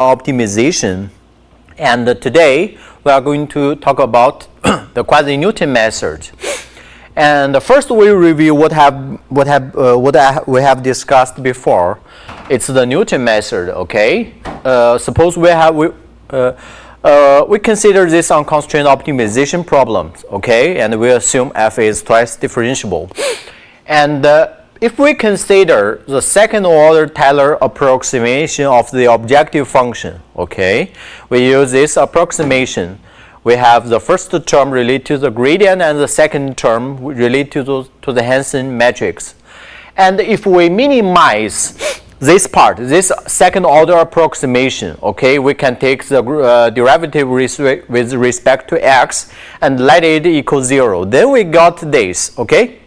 optimization, and today we are going to talk about the quasi-Newton method. And first we review what we have discussed before. It's the Newton method. Okay. Suppose we consider this unconstrained optimization problems. Okay, and we assume f is twice differentiable. And if we consider the second order Taylor approximation of the objective function, okay, we use this approximation. We have the first term related to the gradient and the second term related to the Hansen matrix. And if we minimize this part, this second order approximation, okay, we can take the derivative with respect to x and let it equal 0. Then we got this, okay.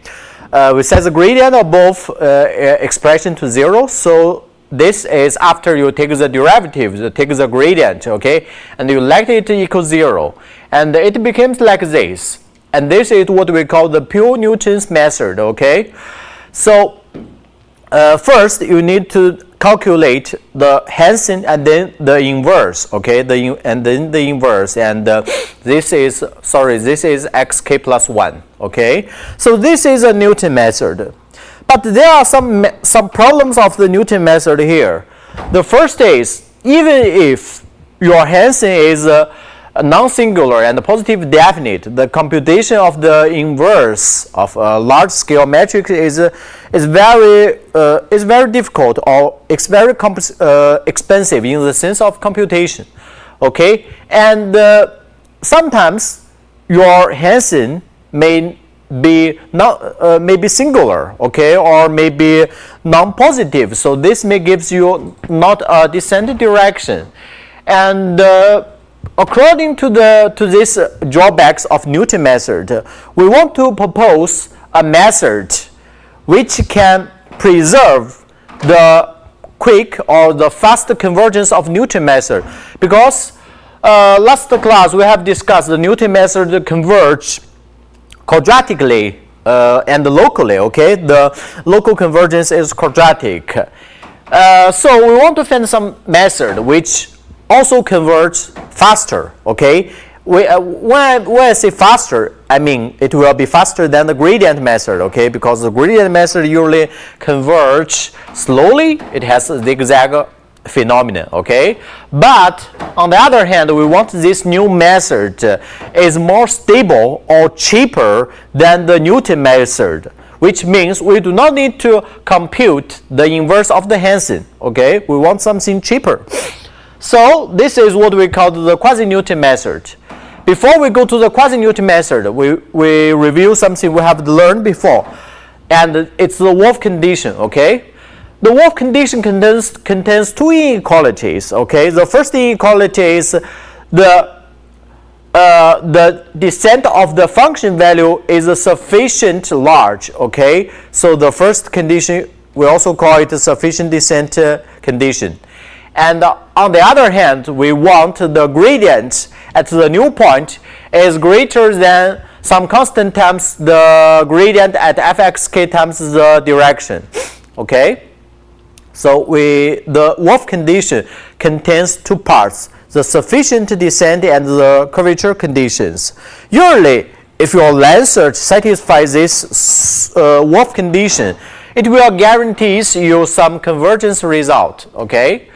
We set the gradient above expression to 0, so this is after you take the derivative, you take the gradient, okay, and you let it equal 0, and it becomes like this. And this is what we call the pure Newton's method, okay. So first you need to calculate the Hansen and then the inverse, okay, and then the inverse, and this is xk plus 1, okay. So this is a Newton method. But there are some problems of the Newton method here. The first is, even if your Hansen is non-singular and positive definite, the computation of the inverse of a large-scale matrix is very difficult, or it's very expensive in the sense of computation. Okay, and sometimes your Hansen may be singular, okay, or maybe non-positive. So this may gives you not a descending direction, and according to these drawbacks of Newton method, we want to propose a method which can preserve the quick or the fast convergence of Newton method, because last class we have discussed the Newton method converge quadratically and locally, okay. The local convergence is quadratic. So we want to find some method which also converge faster, okay. When I say faster, I mean it will be faster than the gradient method, okay, because the gradient method usually converge slowly. It has a zigzag phenomenon, okay. But on the other hand, we want this new method is more stable or cheaper than the Newton method, which means we do not need to compute the inverse of the Hansen, okay. We want something cheaper. So this is what we call the quasi-Newton method. Before we go to the quasi-Newton method, we review something we have learned before, and it's the Wolff condition, okay. The Wolff condition contains two inequalities, okay. The first inequality is the descent of the function value is sufficient large, okay. So the first condition, we also call it a sufficient descent condition. And on the other hand, we want the gradient at the new point is greater than some constant times the gradient at fxk times the direction, okay. So the Wolff condition contains two parts, the sufficient descent and the curvature conditions. Usually, if your line search satisfies this Wolff condition, it will guarantee you some convergence result, okay.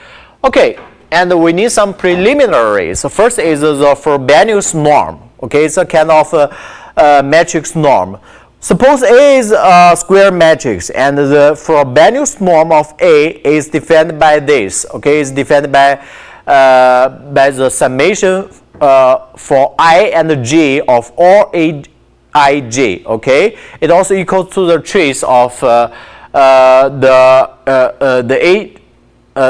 Okay, and we need some preliminaries. So first is the Frobenius norm, okay. It's a kind of matrix norm. Suppose A is a square matrix, and the Frobenius norm of A is defined by this, okay. It's defined by the summation for I and J of all Aij, okay. It also equals to the trace of the A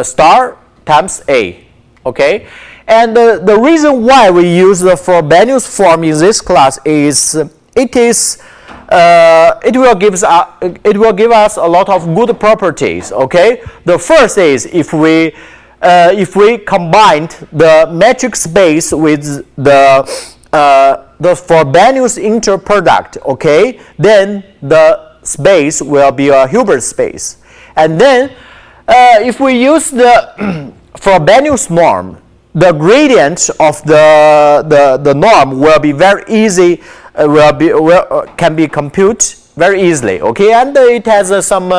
star times A, okay. And the reason why we use the Frobenius form in this class is it will give us a lot of good properties, okay. The first is if we combined the metric space with the Frobenius interproduct, okay, then the space will be a Hilbert space. And then if we use the Frobenius norm, the gradient of the norm will be very easy, can be computed very easily, okay, and it has some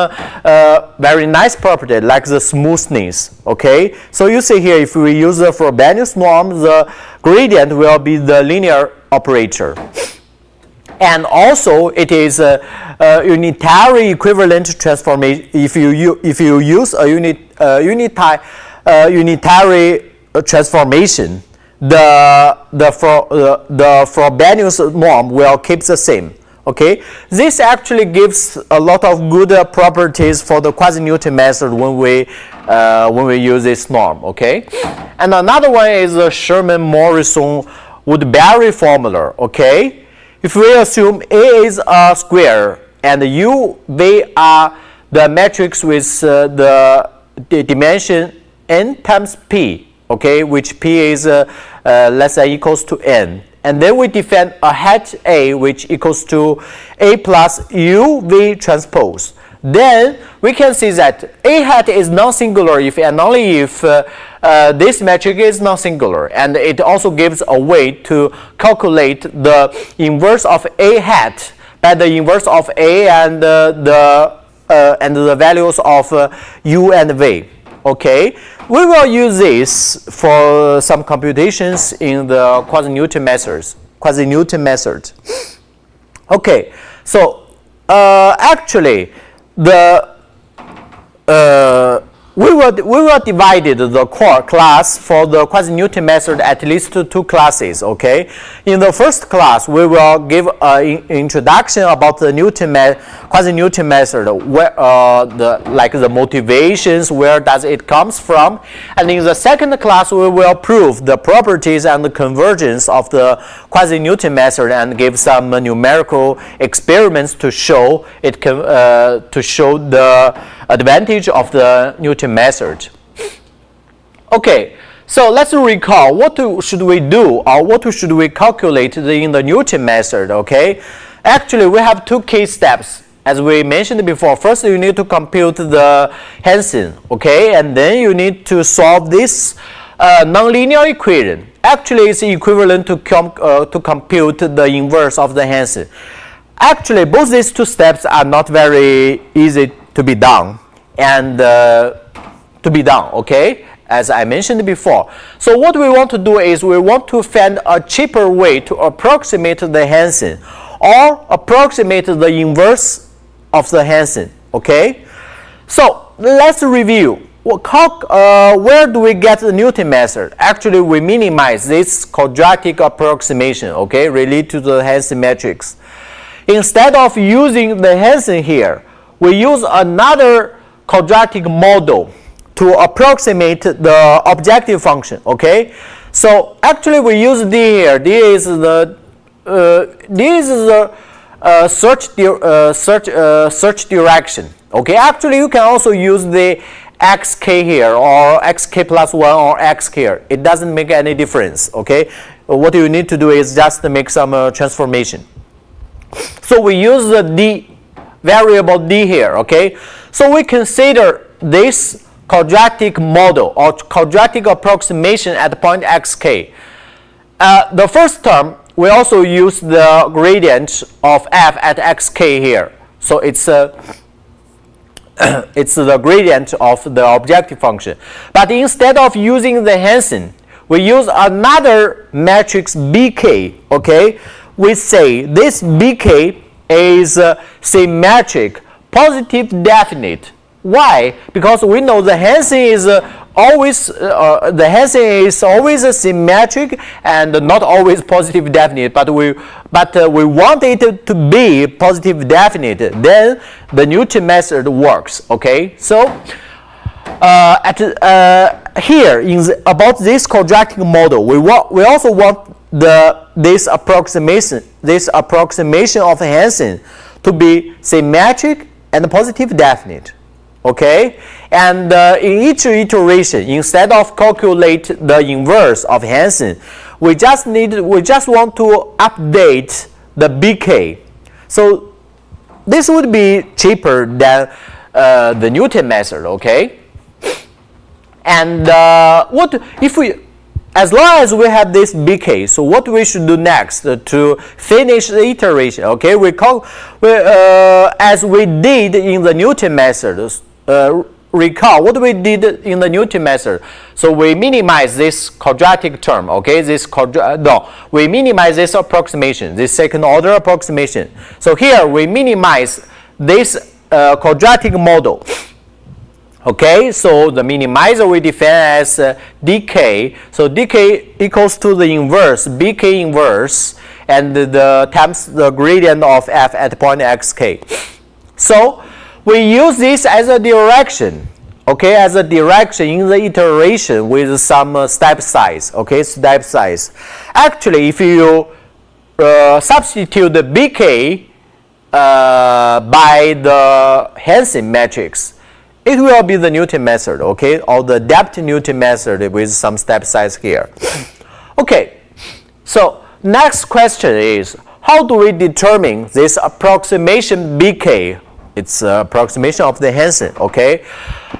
very nice property like the smoothness, okay. So you see here, if we use the Frobenius norm, the gradient will be the linear operator, and also it is a unitary equivalent transformation. If you use a unitary transformation, the Frobenius norm will keep the same. Okay, this actually gives a lot of good properties for the quasi-Newton method when we use this norm. Okay, and another one is the Sherman-Morrison-Woodbury formula. Okay, if we assume A is a square and V are the matrix with the dimension n times p, okay, which p is less than equals to n. And then we define a hat A which equals to A plus UV transpose. Then we can see that A hat is non-singular if and only if this metric is non-singular. And it also gives a way to calculate the inverse of A hat by the inverse of A and the values of U and V. Okay, we will use this for some computations in the quasi-Newton method. Okay, so actually we will divide the core class for the quasi-Newton method at least to two classes. Okay, in the first class we will give an introduction about the quasi-Newton method, where like the motivations, where does it comes from, and in the second class we will prove the properties and the convergence of the quasi-Newton method and give some numerical experiments to show it to show the advantage of the Newton method. Okay, so let's recall what should we do or what should we calculate in the Newton method. Okay, actually we have two key steps as we mentioned before. First, you need to compute the Hansen, okay, and then you need to solve this nonlinear equation. Actually, it's equivalent to compute the inverse of the Hansen. Actually, both these two steps are not very easy to be done okay, as I mentioned before. So what we want to do is we want to find a cheaper way to approximate the Hansen or approximate the inverse of the Hansen. Okay, so let's review. Where do we get the Newton method? Actually, we minimize this quadratic approximation, okay, related to the Hansen matrix. Instead of using the Hansen here, we use another quadratic model to approximate the objective function. Okay, so actually we use D here. D is the search direction. Okay, actually you can also use the xk here or xk plus 1 or x here. It doesn't make any difference. Okay, what you need to do is just make some transformation. So we use the D variable D here. Okay, so we consider this quadratic model or quadratic approximation at point xk. The first term, we also use the gradient of f at xk here. So it's it's the gradient of the objective function. But instead of using the Hansen, we use another matrix bk. Okay, we say this bk is symmetric, positive, definite. Why? Because we know the Hansen is always symmetric and not always positive definite. But we want it to be positive definite. Then the Newton method works. Okay, so here about this quadratic model, we also want this approximation of Hansen to be symmetric and positive definite. Okay, and in each iteration, instead of calculate the inverse of Hansen, we just want to update the bk. So this would be cheaper than the Newton method. Okay, And what if we, as long as we have this bk, so what we should do next to finish the iteration? Okay, as we did in the Newton method. Recall what we did in the Newton method. So we minimize this quadratic term, okay? We minimize this approximation, this second order approximation. So here we minimize this quadratic model. Okay, so the minimizer we define as dk. So dk equals to the inverse, bk inverse, and the times the gradient of f at point xk. So we use this as a direction, okay, as a direction in the iteration with some step size, okay, step size. Actually, if you substitute the bk by the Hansen matrix, it will be the Newton method, okay, or the depth Newton method with some step size here. Okay, so next question is, how do we determine this approximation bk? It's approximation of the Hansen, okay?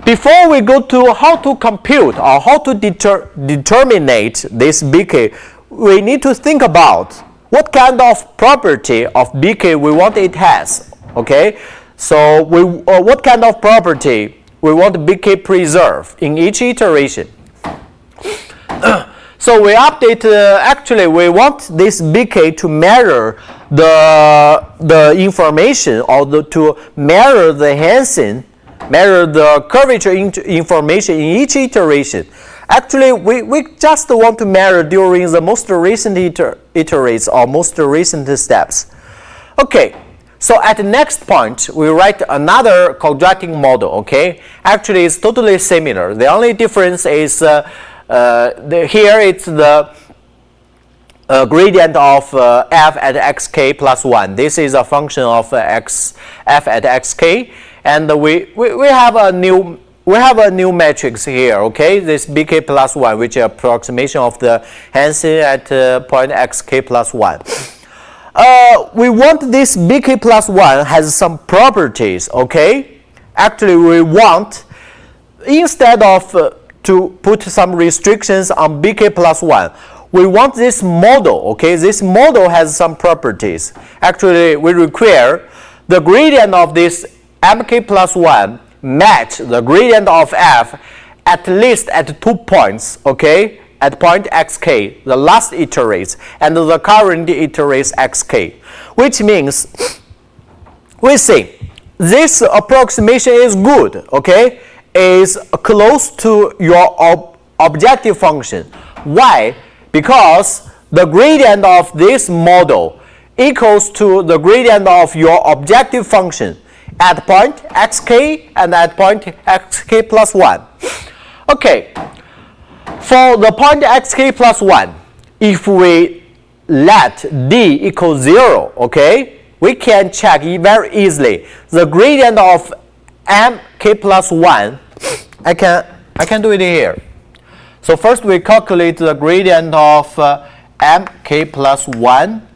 Before we go to how to compute or how to determine this bk, we need to think about what kind of property of bk we want it has, okay? So what kind of property we want bk preserve in each iteration. So we update, actually we want this bk to measure the information, or to measure the Hansen, measure the curvature information in each iteration. Actually, we just want to measure during the most recent iterates or most recent steps. Okay, so at the next point, we write another quadratic model, okay? Actually, it's totally similar. The only difference is here it's the gradient of f at xk plus 1. This is a function of f at xk, and we have a new matrix here, okay? This bk plus 1, which is approximation of the Hansen at point xk plus 1. We want this bk plus 1 has some properties, okay? Actually, we want, instead of to put some restrictions on bk plus 1, we want this model, okay? This model has some properties. Actually, we require the gradient of this mk plus 1 match the gradient of f at least at 2 points, okay? At point xk, the last iterates, and the current iterates xk. Which means, we say, this approximation is good, okay? Is close to your objective function. Why? Because the gradient of this model equals to the gradient of your objective function at point xk and at point xk plus 1. Okay, for the point xk plus 1, if we let d equal 0, okay, we can check very easily the gradient of mk plus 1. I can do it here. So first we calculate the gradient of mk plus 1.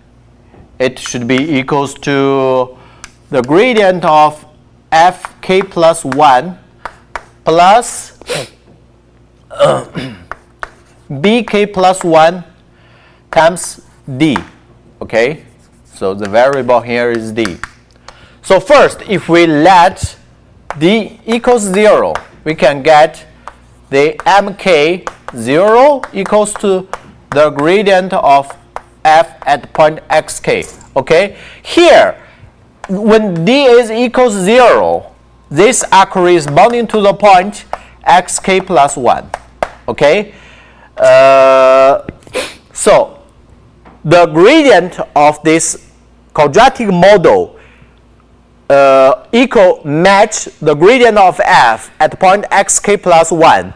It should be equals to the gradient of fk plus 1 plus bk plus 1 times d. Okay, so the variable here is d. So first, if we let d equals 0, we can get the mk 0 equals to the gradient of f at point xk. Okay, here when d is equals 0, these are corresponding to the point xk plus 1. Okay, so the gradient of this quadratic model match the gradient of f at point xk plus 1.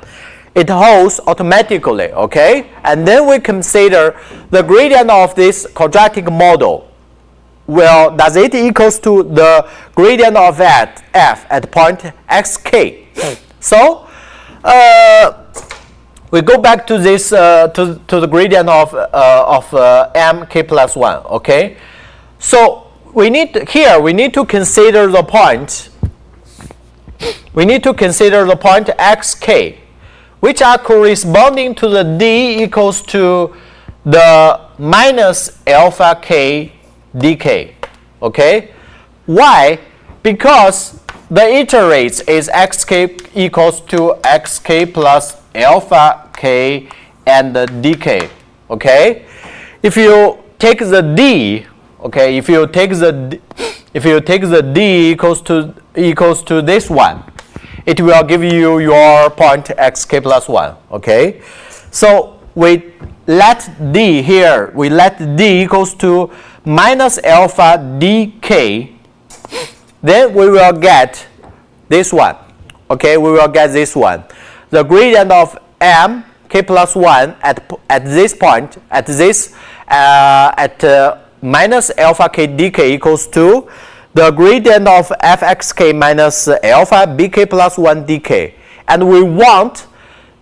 It holds automatically, okay? And then we consider the gradient of this quadratic model. Well, does it equals to the gradient of f at point xk? So we go back to this to the gradient of mk plus 1, okay? So we need to consider the point. We need to consider the point xk. which are corresponding to the d equals to the minus alpha k dk. Okay? Why? Because the iterates is xk equals to xk plus alpha k and the dk. Okay? If you take the d, okay, if you take the d equals to this one, it will give you your point xk plus 1. Okay? So we let d here, we let d equals to minus alpha dk, then we will get this one. Okay, we will get this one. The gradient of m k plus 1 at this point, at this minus alpha k dk equals to the gradient of fxk minus alpha bk plus 1 dk, and we want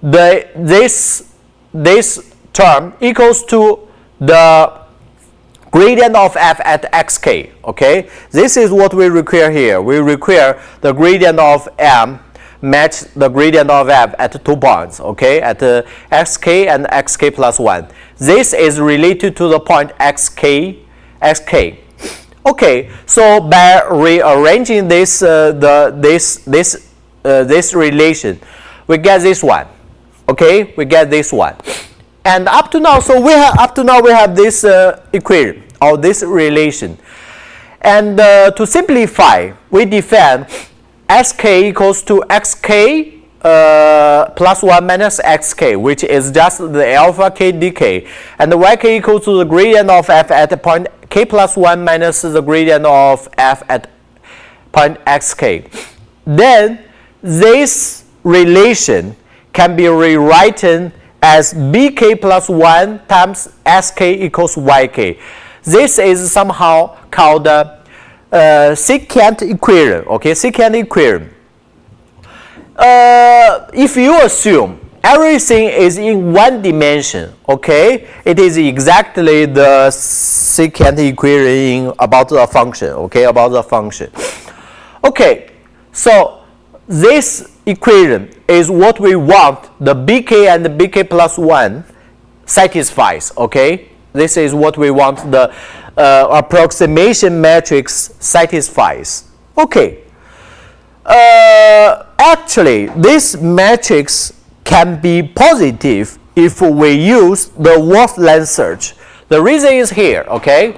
this term equals to the gradient of f at xk. Okay, this is what we require here. We require the gradient of m match the gradient of f at 2 points. Okay, at xk and xk plus 1. This is related to the point xk. Okay, so by rearranging this this relation, we get this one. Okay, we get this one. And up to now, so we have this equation or this relation. And to simplify, we define sk equals to xk plus 1 minus xk, which is just the alpha k dk, and the yk equals to the gradient of f at the point k plus 1 minus the gradient of f at point xk. Then this relation can be rewritten as bk plus 1 times sk equals yk. This is somehow called the secant equation. Okay, secant equation. If you assume everything is in one dimension, okay, it is exactly the secant equation about the function. Okay, about the function. Okay, so this equation is what we want the bk and the bk plus 1 satisfies. Okay, this is what we want the approximation matrix satisfies. Okay, actually this matrix can be positive if we use the Wolf length search. The reason is here. Okay,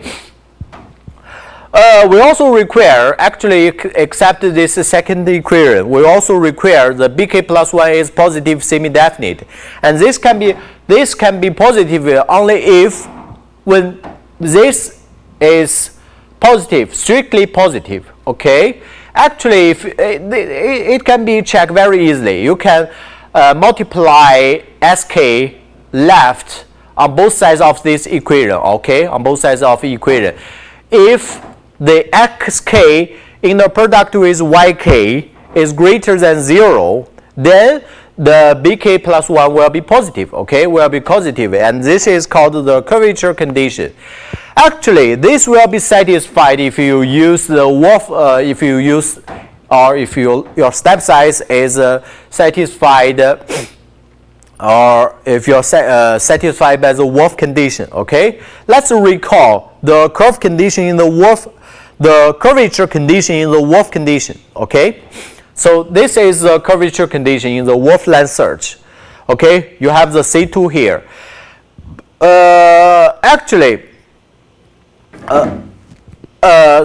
we also require, actually, except this second equation, we also require the bk plus 1 is positive semi-definite, and this can be positive only if when this is positive, strictly positive. Okay, actually, if it can be checked very easily. You can multiply sk left on both sides of this equation. Okay, on both sides of the equation. If the xk in the product with yk is greater than 0, then the bk plus 1 will be positive. Okay, will be positive, and this is called the curvature condition. Actually, this will be satisfied if you use the Wolf, if your step size is satisfied, or if you're satisfied by the Wolf condition. Okay, let's recall the curve condition in the Wolf, the curvature condition in the Wolf condition. Okay, so this is the curvature condition in the Wolf length search. Okay, you have the C2 here. Actually,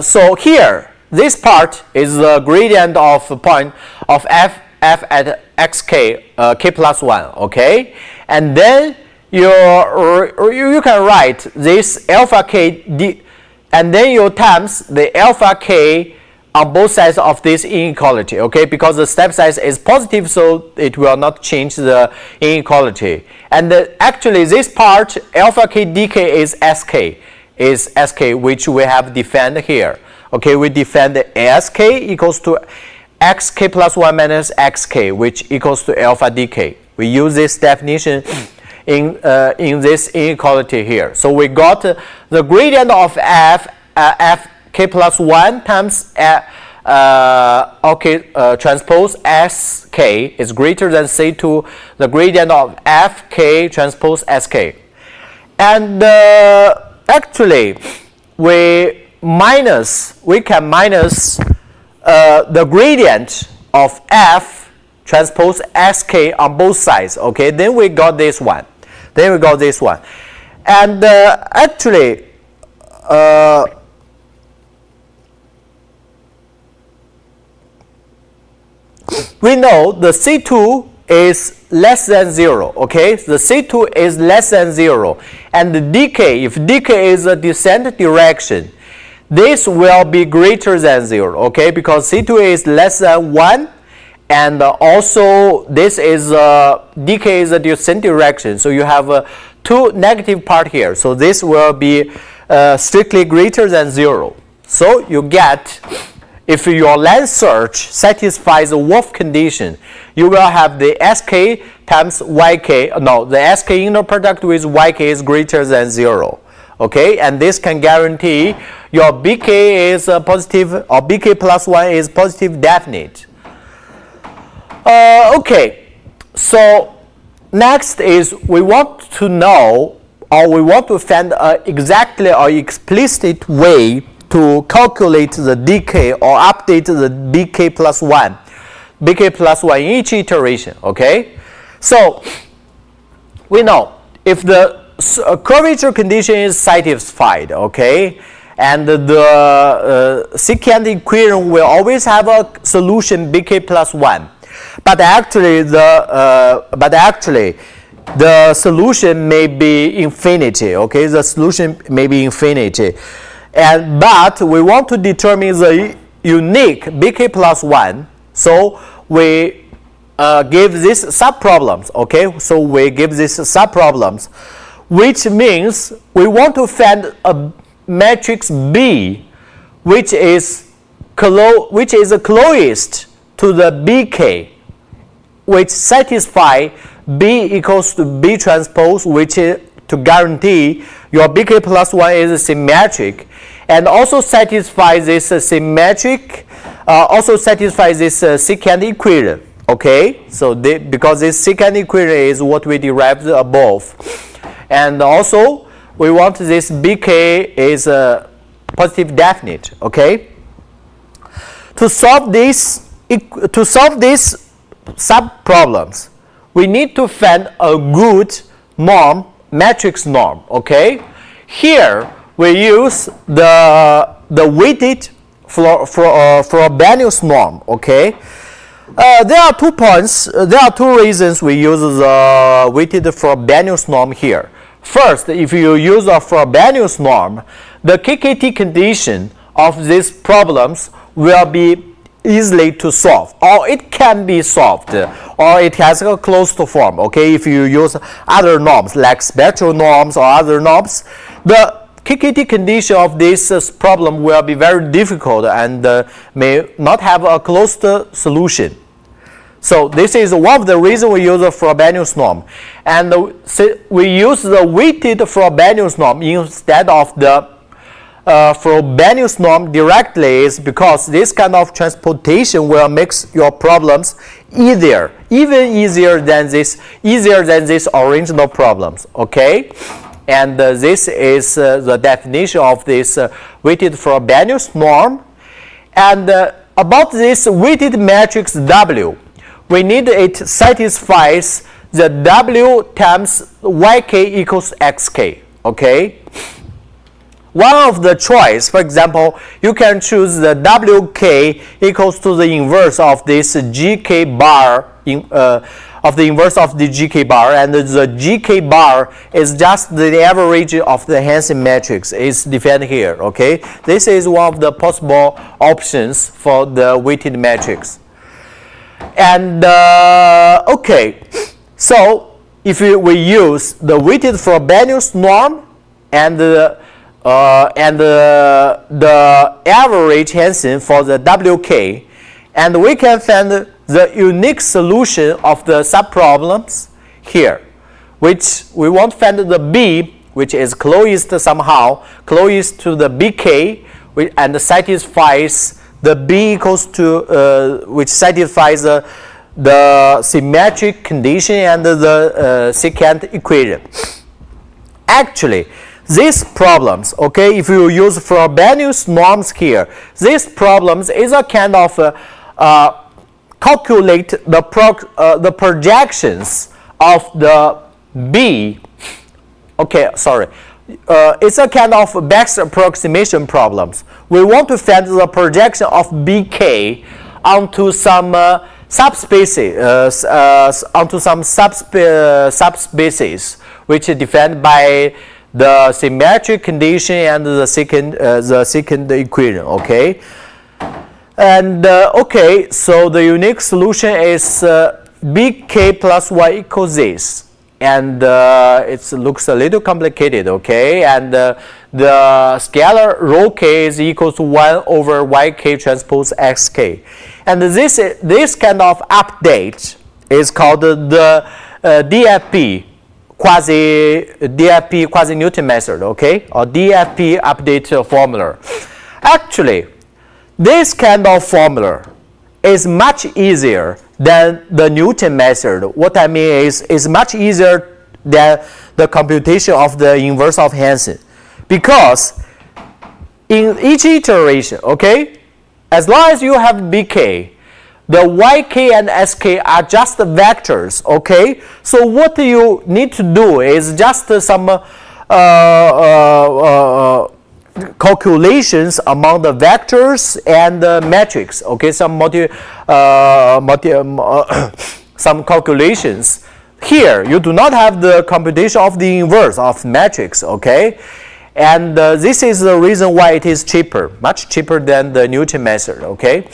so here this part is the gradient of point of f at xk k plus 1. Okay, and then you can write this alpha k d, and then you times the alpha k on both sides of this inequality. Okay, because the step size is positive, so it will not change the inequality. And actually this part alpha k dk is sk, which we have defined here. Okay, we define the sk equals to xk plus 1 minus xk, which equals to alpha dk. We use this definition in this inequality here. So we got the gradient of f k plus 1 times transpose sk is greater than C2, the gradient of fk transpose sk. And actually, we can minus the gradient of f transpose sk on both sides. Okay, then we got this one. And actually, we know the C2 is less than 0, okay? The C2 is less than 0. And the dk, if dk is a descent direction, this will be greater than 0, okay? Because C2 is less than 1, and also this is dk is a descent direction. So you have two negative part here. So this will be strictly greater than 0. So you get, if your line search satisfies the Wolf condition, you will have the sk times yk. No, the sk inner product with yk is greater than 0. Okay, and this can guarantee your bk is positive, or bk plus 1 is positive definite. Okay, so next is we want to know, or we want to find exactly or explicit way to calculate the dk or update the bk plus 1 in each iteration. Okay, so we know if the curvature condition is satisfied, okay, and the secant equation will always have a solution bk plus 1, but actually the solution may be infinity. Okay, the solution may be infinity. But we want to determine the unique bk plus 1, so we give this subproblems. Okay, so we give this subproblems, which means we want to find a matrix B, which is closest to the bk, which satisfy B equals to B transpose, which is to guarantee your bk plus 1 is symmetric, and also satisfies this symmetric, also satisfies this secant equation. Okay, so because this secant equation is what we derived above, and also we want this bk is positive definite. Okay, to solve these subproblems, we need to find a good norm, matrix norm. Okay, here we use the weighted Frobenius norm. Okay, there are 2 points. There are 2 reasons we use the weighted Frobenius norm here. First, if you use a Frobenius norm, the KKT condition of these problems will be easily to solve, or it can be solved, or it has a closed form. Okay, if you use other norms like spectral norms or other norms, the KKT condition of this problem will be very difficult and may not have a closed solution. So this is one of the reasons we use a Frobenius norm, and we use the weighted Frobenius norm instead of the Frobenius norm directly, is because this kind of transportation will make your problems easier, even easier than this original problems. Okay, and this is the definition of this weighted Frobenius norm. And about this weighted matrix W, we need it satisfies the W times yk equals xk. Okay. One of the choice, for example, you can choose the wk equals to the inverse of this gk bar, of the inverse of the gk bar, and the gk bar is just the average of the Hansen matrix is defined here. Okay, this is one of the possible options for the weighted matrix. And okay, so if we use the weighted Frobenius norm and the average Hansen for the wk, and we can find the unique solution of the subproblems here, which we want to find the B, which is closest somehow, closest to the bk, and satisfies the B equals to, which satisfies the symmetric condition and the secant equation. Actually, these problems, okay, if you use Frobenius norms here, these problems is a kind of calculate the projections of the B. Okay, sorry. It's a kind of back approximation problems. We want to find the projection of BK onto some subspecies, subspecies, which is defined by the symmetric condition and the secant equation. Okay, and okay, so the unique solution is BK plus Y equals this. And it looks a little complicated, okay? And the scalar rho k is equal to 1 over yk transpose xk. And this kind of update is called the DFP quasi-Newton method, okay? Or DFP update formula. Actually, this kind of formula is much easier than the Newton method. What I mean is, it's much easier than the computation of the inverse of Hansen, because in each iteration, okay, as long as you have BK, the YK and SK are just vectors, okay? So what you need to do is just some calculations among the vectors and the matrix, okay? Some some calculations. Here you do not have the computation of the inverse of matrix, okay? And this is the reason why it is cheaper, much cheaper than the Newton method, okay?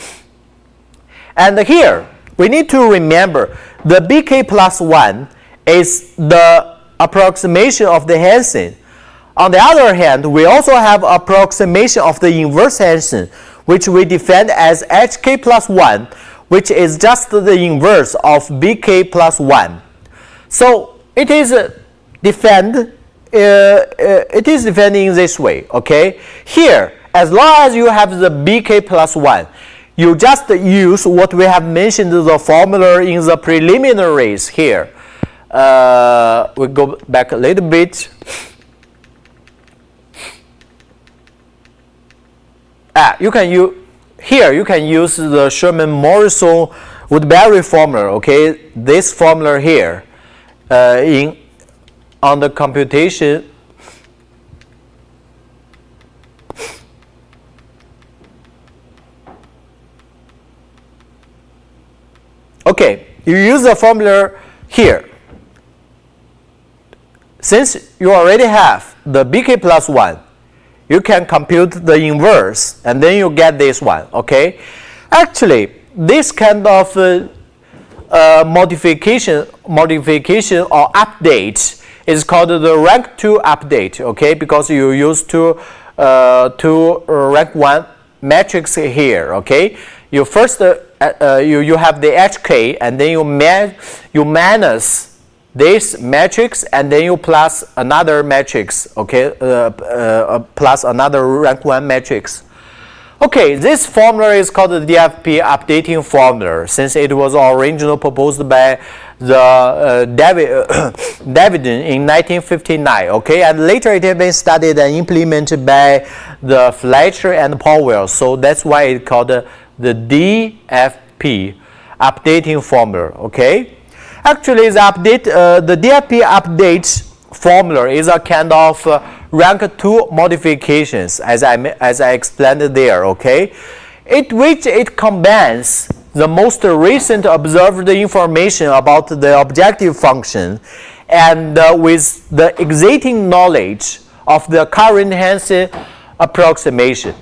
And here we need to remember the BK plus 1 is the approximation of the Hansen. On the other hand, we also have approximation of the inverse Hansen, which we define as HK plus 1, which is just the inverse of BK plus 1. So it is defined in this way, okay? Here, as long as you have the BK plus 1, you just use what we have mentioned, the formula in the preliminaries here. We go back a little bit. You can use the Sherman-Morrison-Woodbury formula, okay? This formula here on the computation. Okay, you use the formula here. Since you already have the BK plus 1, you can compute the inverse, and then you get this one, okay? Actually, this kind of modification or update is called the rank 2 update, okay? Because you use two rank 1 matrix here, okay? You first you have the HK, and then you minus this matrix, and then you plus another matrix, okay, plus another rank 1 matrix. Okay, this formula is called the DFP updating formula, since it was originally proposed by the Davidson in 1959, okay, and later it has been studied and implemented by the Fletcher and Powell, so that's why it's called the DFP updating formula, okay. Actually, the DFP update formula is a kind of rank 2 modifications, as I explained there, okay? Which it combines the most recent observed information about the objective function and with the existing knowledge of the current Hansen approximation.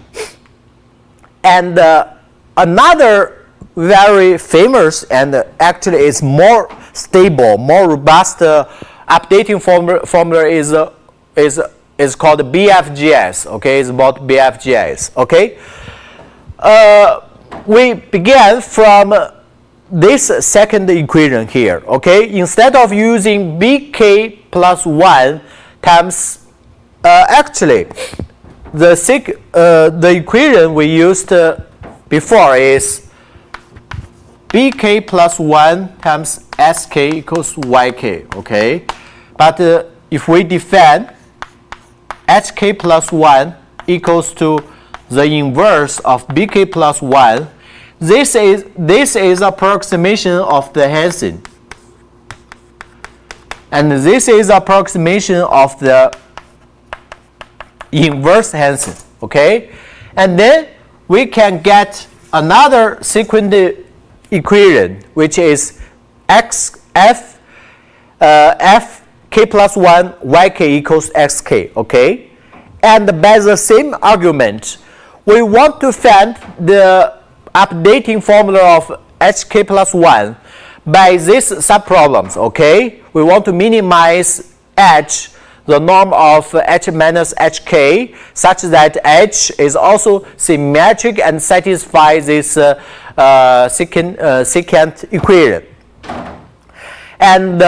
And another very famous and actually is more stable, more robust updating formula is called BFGS. Okay, it's about BFGS. Okay, we began from this second equation here. Okay, instead of using BK plus 1 times actually the equation we used before is bk plus 1 times sk equals yk, okay? But if we define hk plus 1 equals to the inverse of bk plus 1, this is approximation of the Hansen. And this is approximation of the inverse Hansen, okay? And then we can get another sequential equation, which is fk plus 1 yk equals xk, okay? And by the same argument, we want to find the updating formula of hk plus 1 by these subproblems, okay? We want to minimize h, the norm of h minus hk, such that h is also symmetric and satisfy this secant equation. And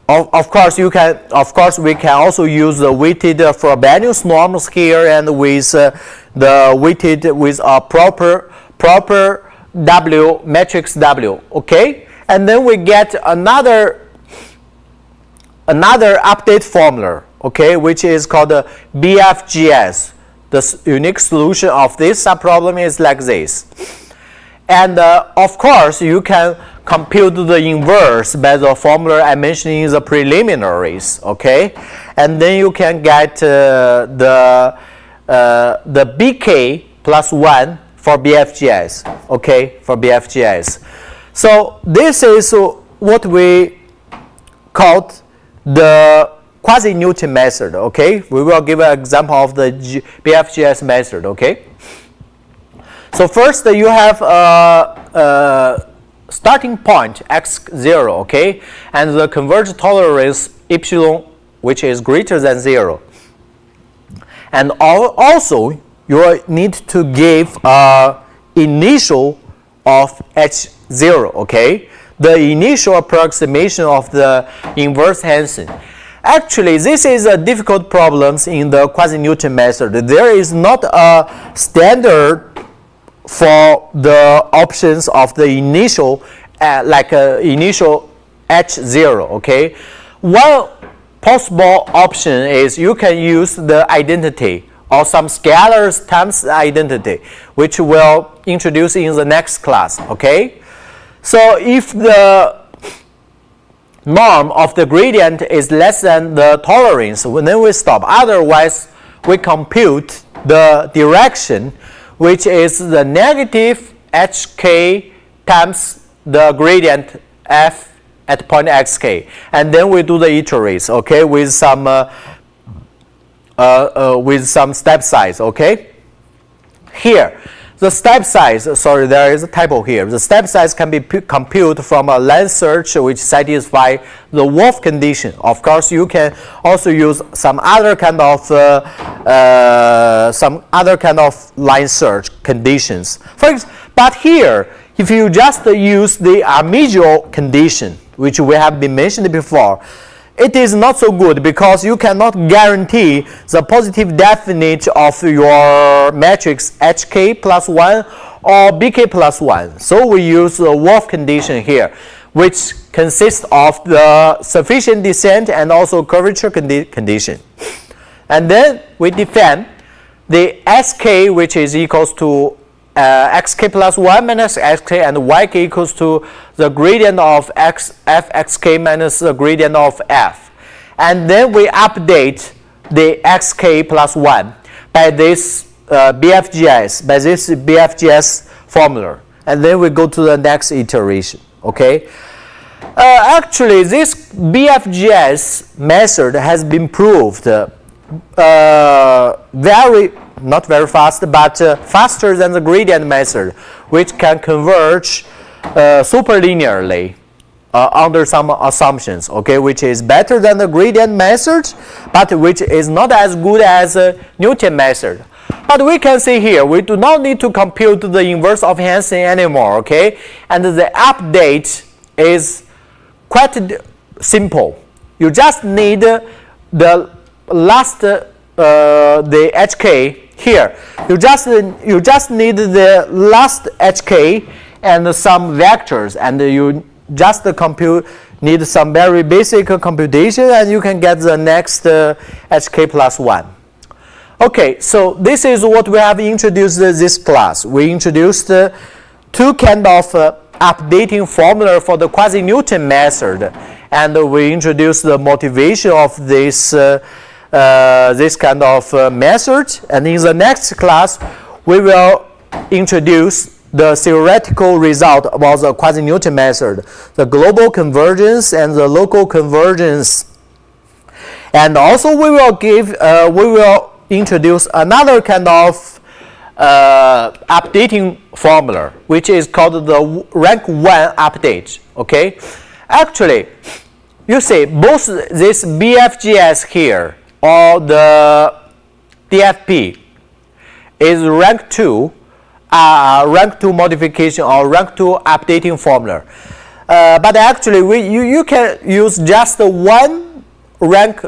of course, we can also use the weighted Frobenius norms here, and with the weighted with a proper W matrix W, okay? And then we get another update formula, okay, which is called the BFGS. The unique solution of this subproblem is like this. And of course, you can compute the inverse by the formula I mentioned in the preliminaries, okay? And then you can get the BK plus 1 for BFGS, okay, for BFGS. So this is what we called the quasi-Newton method, okay? We will give an example of the BFGS method, okay? So first you have a starting point x0, okay? And the converged tolerance epsilon, which is greater than 0. And also you need to give initial of h0, okay? The initial approximation of the inverse Hansen. Actually, this is a difficult problem in the quasi-Newton method. There is not a standard for the options of the initial, initial h0, okay? One possible option is you can use the identity or some scalars times identity, which we'll introduce in the next class, okay? So if the norm of the gradient is less than the tolerance, then we stop. Otherwise, we compute the direction, which is the negative hk times the gradient f at point xk. And then we do the iterates, okay, with some step size, okay? Here, the step size, sorry, there is a typo here. The step size can be computed from a length search which satisfies the Wolf condition. Of course, you can also use some other kind of line search conditions. But here, if you just use the Armijo condition, which we have been mentioned before, it is not so good because you cannot guarantee the positive definite of your matrix hk plus 1 or bk plus 1. So we use the Wolf condition here, which consists of the sufficient descent and also curvature condition. And then we define the sk, which is equals to xk plus 1 minus xk, and yk equals to the gradient of fxk minus the gradient of f. And then we update the xk plus 1 by this BFGS formula. And then we go to the next iteration, okay? Actually, this BFGS method has been proved not very fast, but faster than the gradient method, which can converge superlinearly under some assumptions, okay, which is better than the gradient method, but which is not as good as Newton method. But we can see here, we do not need to compute the inverse of Hansen anymore, okay, and the update is quite simple. You just need the last the hk here. You just need the last HK and some vectors, and you just need some very basic computation, and you can get the next HK plus 1. Okay, so this is what we have introduced this class. We introduced two kind of updating formula for the quasi-Newton method, and we introduced the motivation of this this kind of method. And in the next class, we will introduce the theoretical result about the quasi-Newton method, the global convergence and the local convergence. And also we will introduce another kind of updating formula, which is called the rank 1 update. Okay, actually, you see both this BFGS here or the DFP is rank 2 modification or rank 2 updating formula. But actually, you can use just one rank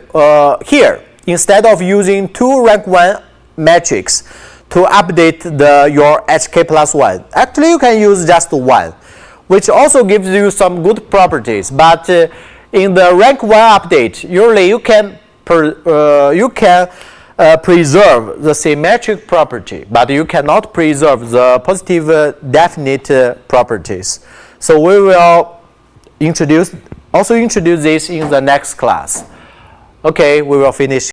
here instead of using two rank 1 metrics to update your HK plus 1. Actually, you can use just one, which also gives you some good properties. But in the rank 1 update, usually you can preserve the symmetric property, but you cannot preserve the positive definite properties. So we will introduce this in the next class. Okay, we will finish